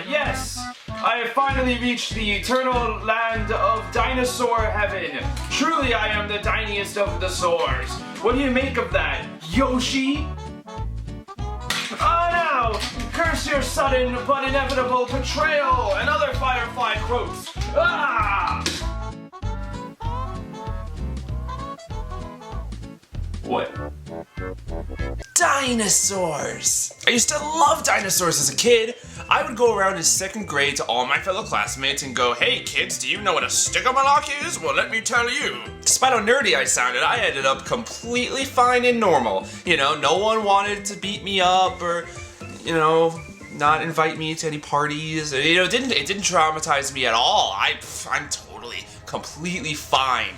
Yes! I have finally reached the eternal land of dinosaur heaven. Truly, I am the tiniest of the soars. What do you make of that, Yoshi? Now, curse your sudden but inevitable betrayal and other Firefly quotes. What? Dinosaurs! I used to love dinosaurs as a kid. I would go around in second grade to all my fellow classmates and go, "Hey kids, do you know what a stigomalock is? Well, let me tell you." Despite how nerdy I sounded, I ended up completely fine and normal. You know, no one wanted to beat me up or, you know, not invite me to any parties. You know, it didn't traumatize me at all. I'm totally, completely fine.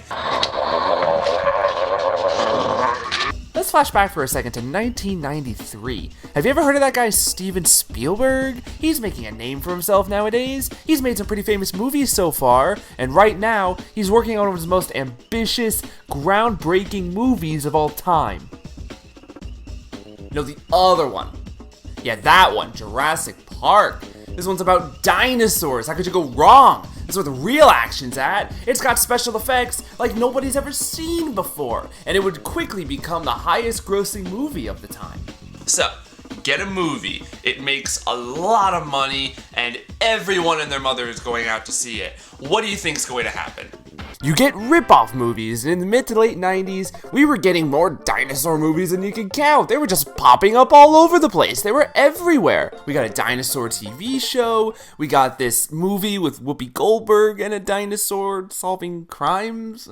Let's flash back for a second to 1993. Have you ever heard of that guy Steven Spielberg? He's making a name for himself nowadays. He's made some pretty famous movies so far, and right now, he's working on one of his most ambitious, groundbreaking movies of all time. No, the other one. Yeah, that one, Jurassic Park. This one's about dinosaurs. How could you go wrong? That's where the real action's at. It's got special effects like nobody's ever seen before, and it would quickly become the highest grossing movie of the time. So, get a movie. It makes a lot of money, and everyone and their mother is going out to see it. What do you think's going to happen? You get rip-off movies. In the mid to late 90s, we were getting more dinosaur movies than you could count. They were just popping up all over the place. They were everywhere. We got a dinosaur TV show. We got this movie with Whoopi Goldberg and a dinosaur solving crimes.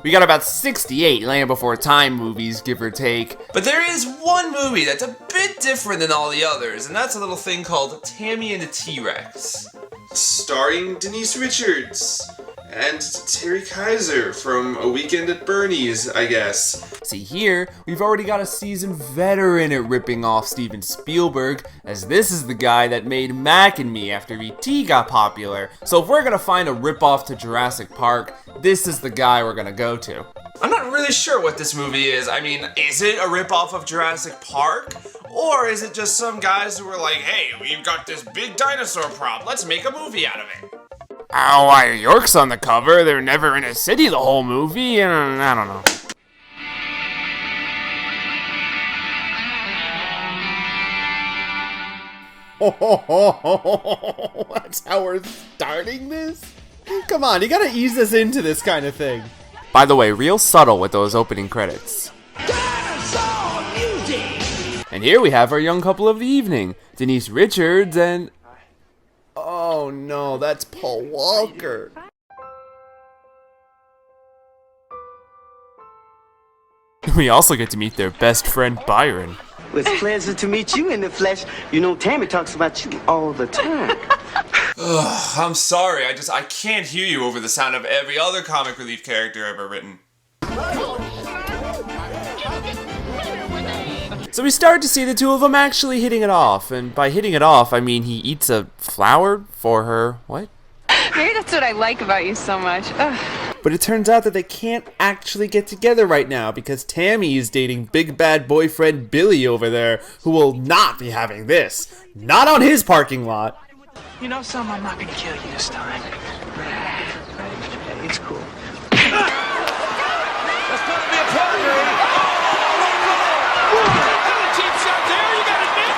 We got about 68 Land Before Time movies, give or take. But there is one movie that's a bit different than all the others, and that's a little thing called Tammy and the T-Rex. Starring Denise Richards. And Terry Kaiser from A Weekend at Bernie's, I guess. See here, we've already got a seasoned veteran at ripping off Steven Spielberg, as this is the guy that made Mac and Me after E.T. got popular. So if we're gonna find a ripoff to Jurassic Park, this is the guy we're gonna go to. I'm not really sure what this movie is. I mean, is it a ripoff of Jurassic Park? Or is it just some guys who were like, "Hey, we've got this big dinosaur prop, let's make a movie out of it"? Oh, why are Yorks on the cover? They're never in a city the whole movie, and I don't know. That's how we're starting this? Come on, you gotta ease us into this kind of thing. By the way, real subtle with those opening credits. Dinosaur music! And here we have our young couple of the evening, Denise Richards and... Oh no, that's Paul Walker. We also get to meet their best friend Byron. Well, it's a pleasure to meet you in the flesh. You know, Tammy talks about you all the time. Ugh, I'm sorry, I can't hear you over the sound of every other comic relief character ever written. So we start to see the two of them actually hitting it off, and by hitting it off, I mean he eats a flower for her. What? Maybe that's what I like about you so much. Ugh. But it turns out that they can't actually get together right now because Tammy is dating big bad boyfriend Billy over there, who will not be having this. Not on his parking lot. You know something? I'm not gonna kill you this time. It's cool. That's gonna be a partner.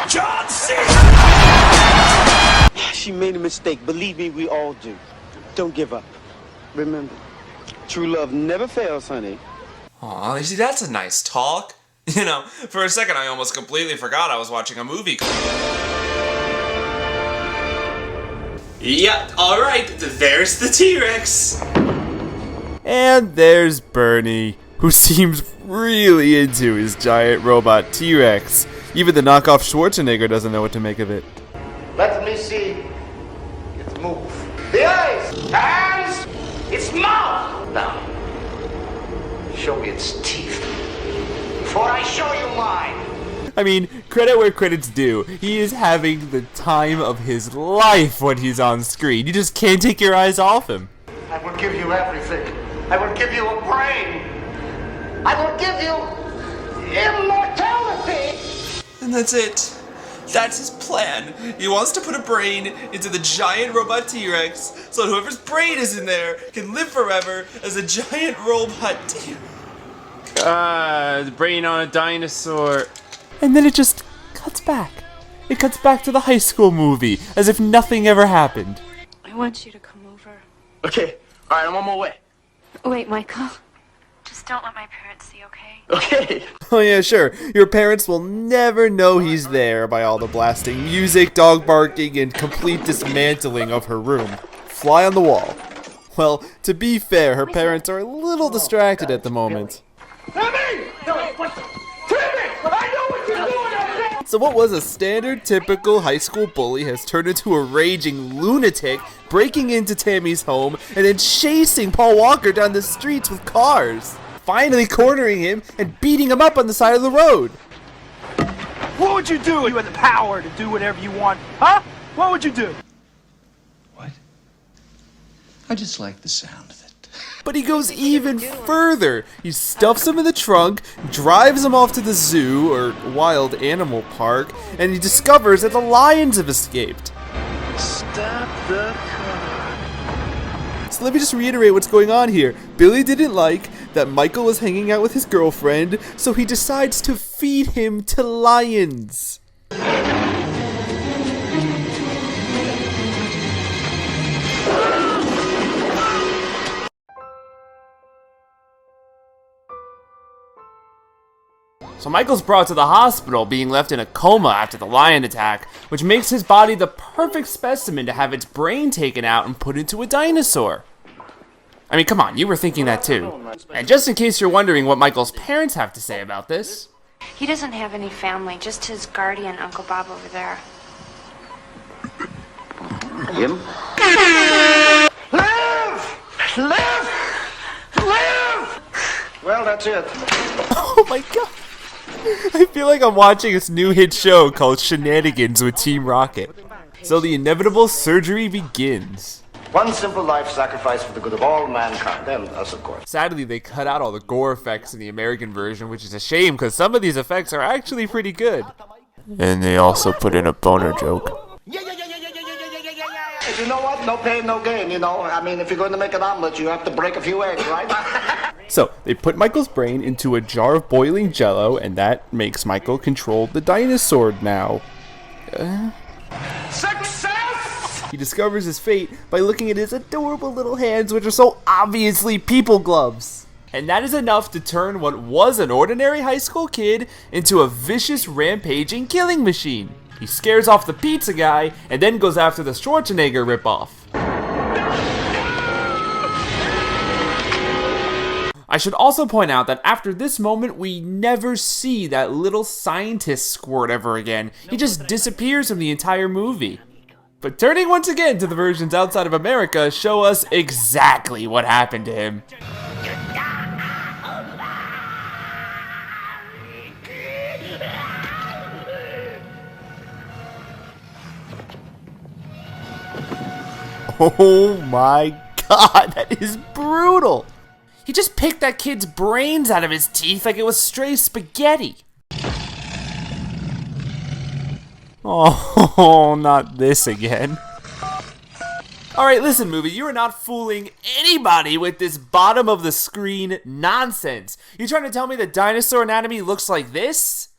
John C. She made a mistake. Believe me, we all do. Don't give up. Remember, true love never fails, honey. Aw, you see, that's a nice talk. You know, for a second I almost completely forgot I was watching a movie. Yep, alright, there's the T-Rex. And there's Bernie, who seems really into his giant robot T-Rex. Even the knockoff Schwarzenegger doesn't know what to make of it. Let me see its move. The eyes, hands, its mouth. Now, show me its teeth before I show you mine. I mean, credit where credit's due. He is having the time of his life when he's on screen. You just can't take your eyes off him. I will give you everything. I will give you a brain. I will give you immortality. And that's it. That's his plan. He wants to put a brain into the giant robot T-Rex so that whoever's brain is in there can live forever as a giant robot T-Rex. The brain on a dinosaur. And then it just cuts back. It cuts back to the high school movie, as if nothing ever happened. I want you to come over. Okay. All right, I'm on my way. Wait, Michael. Just don't let my parents see, okay? Okay. Oh yeah, sure. Your parents will never know he's there by all the blasting music, dog barking, and complete dismantling of her room. Fly on the wall. Well, to be fair, her parents are a little distracted at the moment. Tammy! No, what? Tammy! I know what you're doing! So what was a standard, typical high school bully has turned into a raging lunatic, breaking into Tammy's home and then chasing Paul Walker down the streets with cars. Finally cornering him and beating him up on the side of the road. What would you do if you had the power to do whatever you want? Huh? What would you do? What? I just like the sound of it. But he goes even further. He stuffs him in the trunk, drives him off to the zoo or wild animal park, and he discovers that the lions have escaped. Stop the car. So let me just reiterate what's going on here. Billy didn't like that Michael was hanging out with his girlfriend, so he decides to feed him to lions. So Michael's brought to the hospital, being left in a coma after the lion attack, which makes his body the perfect specimen to have its brain taken out and put into a dinosaur. I mean, come on, you were thinking that too. And just in case you're wondering what Michael's parents have to say about this... He doesn't have any family, just his guardian, Uncle Bob over there. Him? Live! Live! Live! Well, that's it. Oh my god! I feel like I'm watching this new hit show called Shenanigans with Team Rocket. So the inevitable surgery begins. One simple life sacrifice for the good of all mankind, and us, of course. Sadly, they cut out all the gore effects in the American version, which is a shame because some of these effects are actually pretty good. And they also put in a boner joke. You know what? No pain, no gain, you know. I mean, if you're going to make an omelet, you have to break a few eggs, right? So, they put Michael's brain into a jar of boiling jello, and that makes Michael control the dinosaur now. Success! He discovers his fate by looking at his adorable little hands, which are so obviously people gloves. And that is enough to turn what was an ordinary high school kid into a vicious, rampaging killing machine. He scares off the pizza guy and then goes after the Schwarzenegger ripoff. I should also point out that after this moment, we never see that little scientist squirt ever again. He just disappears from the entire movie. But turning once again to the versions outside of America show us exactly what happened to him. Oh my god, that is brutal! He just picked that kid's brains out of his teeth like it was stray spaghetti. Oh, not this again. Alright, listen, movie, you are not fooling anybody with this bottom of the screen nonsense. You trying to tell me that dinosaur anatomy looks like this?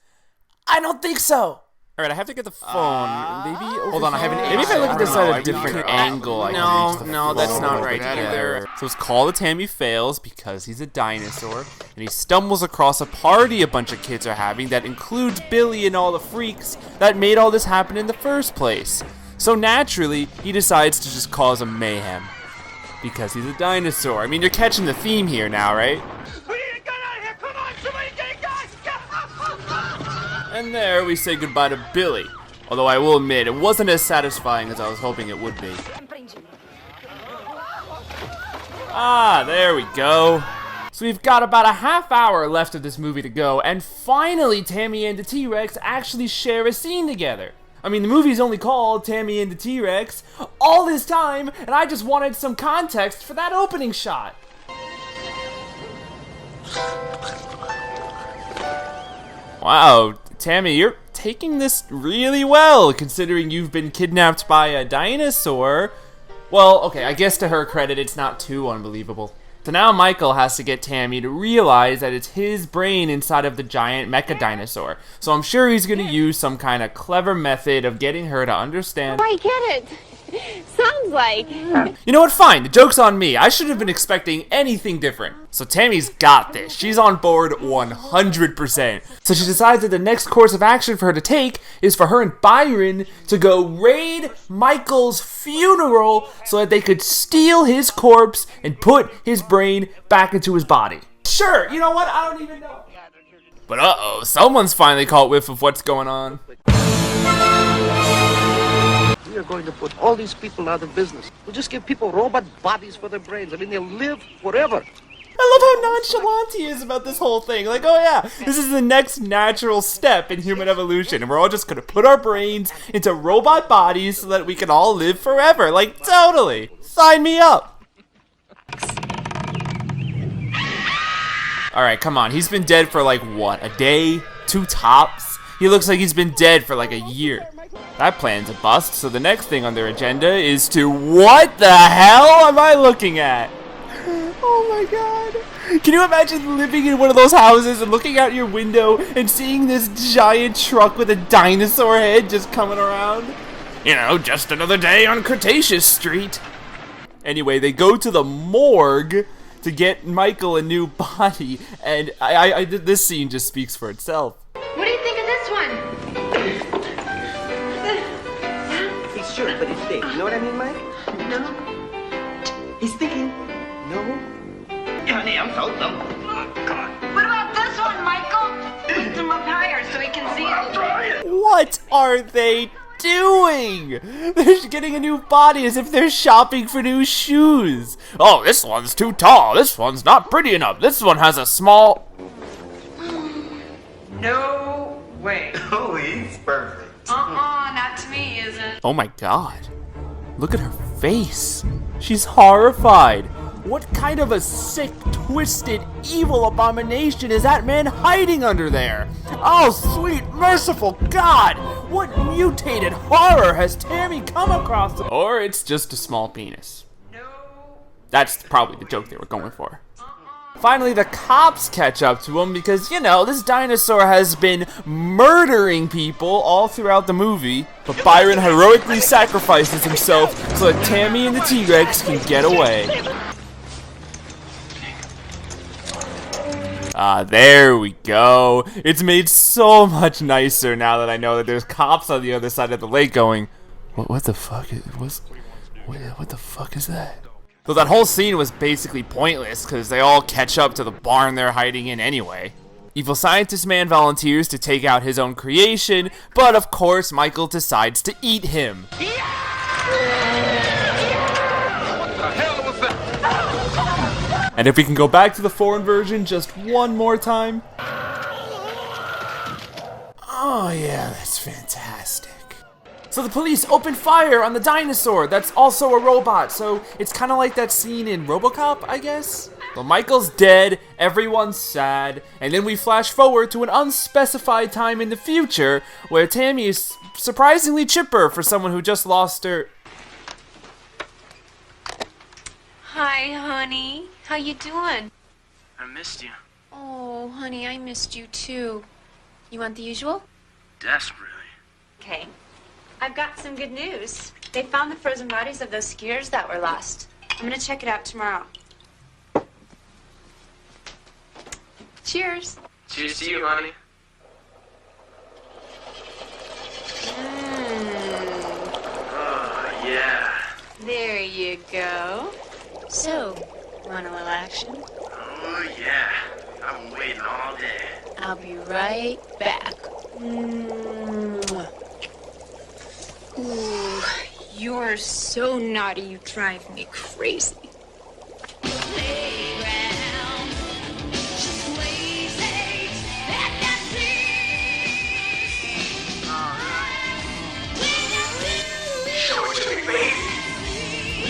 I don't think so. Alright, I have to get the phone. Maybe over Hold on, I have an Maybe if I look at this at a different angle, I can reach the phone. That's not right either. So it's called the Tammy fails because he's a dinosaur, and he stumbles across a party a bunch of kids are having that includes Billy and all the freaks that made all this happen in the first place. So naturally, he decides to just cause a mayhem. Because he's a dinosaur. I mean, you're catching the theme here now, right? We need a gun out of here! Come on, somebody get a gun! And there we say goodbye to Billy. Although I will admit, it wasn't as satisfying as I was hoping it would be. Ah, there we go. So we've got about a half hour left of this movie to go, and finally Tammy and the T-Rex actually share a scene together. I mean, the movie's only called Tammy and the T-Rex all this time, and I just wanted some context for that opening shot. Wow, Tammy, you're taking this really well, considering you've been kidnapped by a dinosaur. Well, okay, I guess to her credit, it's not too unbelievable. So now Michael has to get Tammy to realize that it's his brain inside of the giant mecha dinosaur. So I'm sure he's going to use some kind of clever method of getting her to understand. I get it. Sounds like. You know what? Fine. The joke's on me. I shouldn't have been expecting anything different. So Tammy's got this. She's on board 100%. So she decides that the next course of action for her to take is for her and Byron to go raid Michael's funeral so that they could steal his corpse and put his brain back into his body. Sure. You know what? I don't even know. But uh-oh. Someone's finally caught whiff of what's going on. We are going to put all these people out of business. We'll just give people robot bodies for their brains. I mean, they'll live forever. I love how nonchalant he is about this whole thing. Like, oh yeah, this is the next natural step in human evolution, and we're all just gonna put our brains into robot bodies so that we can all live forever. Like, totally. Sign me up. Alright, come on. He's been dead for like, what, a day? 2 tops? He looks like he's been dead for like a year. That plan's a bust, so the next thing on their agenda is to... What the hell am I looking at? Oh my god. Can you imagine living in one of those houses and looking out your window and seeing this giant truck with a dinosaur head just coming around? You know, just another day on Cretaceous Street. Anyway, they go to the morgue to get Michael a new body, and this scene just speaks for itself. What do you think of this one? He's short, but he's big. You know what I mean, Mike? No. He's thinking. No. Honey, I'm so dumb. Come on. What about this one, Michael? Lift him up higher so he can see it. What are they doing? They're getting a new body as if they're shopping for new shoes. Oh, this one's too tall. This one's not pretty enough. This one has a small... No way. Oh, he's perfect. Not to me, is it? Oh my god. Look at her face. She's horrified. What kind of a sick, twisted, evil abomination is that man hiding under there? Oh, sweet, merciful God! What mutated horror has Tammy come across? Or it's just a small penis. That's probably the joke they were going for. Finally, the cops catch up to him because, you know, this dinosaur has been murdering people all throughout the movie. But Byron heroically sacrifices himself so that Tammy and the T-Rex can get away. There we go. It's made so much nicer now that I know that there's cops on the other side of the lake going, what the fuck is, what the fuck is that? So that whole scene was basically pointless because they all catch up to the barn they're hiding in anyway. Evil Scientist Man volunteers to take out his own creation, but of course Michael decides to eat him. And if we can go back to the foreign version just one more time. Oh yeah, that's fantastic. So the police open fire on the dinosaur that's also a robot, so it's kind of like that scene in RoboCop, I guess? Well, Michael's dead, everyone's sad, and then we flash forward to an unspecified time in the future where Tammy is surprisingly chipper for someone who just lost her... Hi, honey. How you doing? I missed you. Oh, honey, I missed you too. You want the usual? Desperately. Okay. I've got some good news. They found the frozen bodies of those skiers that were lost. I'm gonna check it out tomorrow. Cheers. Cheers to you, honey. Oh, yeah. There you go. So, want a little action? Oh, yeah. I'm waiting all day. I'll be right back. Ooh, you're so naughty, you drive me crazy. Show it to me, baby.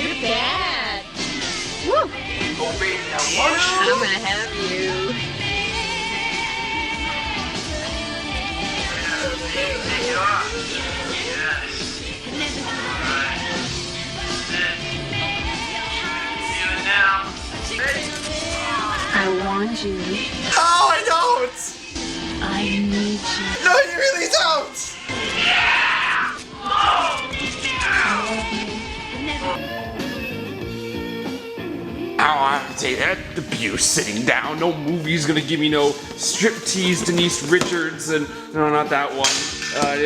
You're bad. Woo! Oh, baby, I want I'm you. gonna have you. you. Oh, I don't! I need you. No, you really don't! Oh, I have to take that abuse sitting down. No movie's gonna give me no striptease Denise Richards and no, not that one.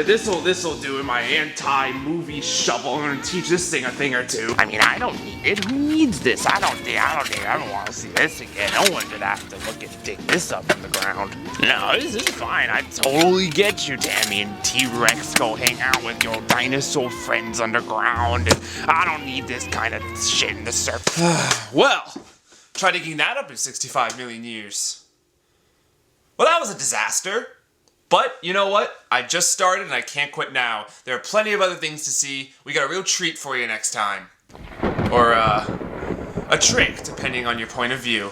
This'll do in my anti-movie shovel. I'm gonna teach this thing a thing or two. I mean, I don't need it. Who needs this? I don't want to see this again. No one should have to look and dig this up from the ground. No, this is fine. I totally get you, Tammy and T-Rex. Go hang out with your dinosaur friends underground. And I don't need this kind of shit in the surface. Well, try digging that up in 65 million years. Well, that was a disaster. But, you know what? I just started and I can't quit now. There are plenty of other things to see. We got a real treat for you next time. Or, a trick, depending on your point of view.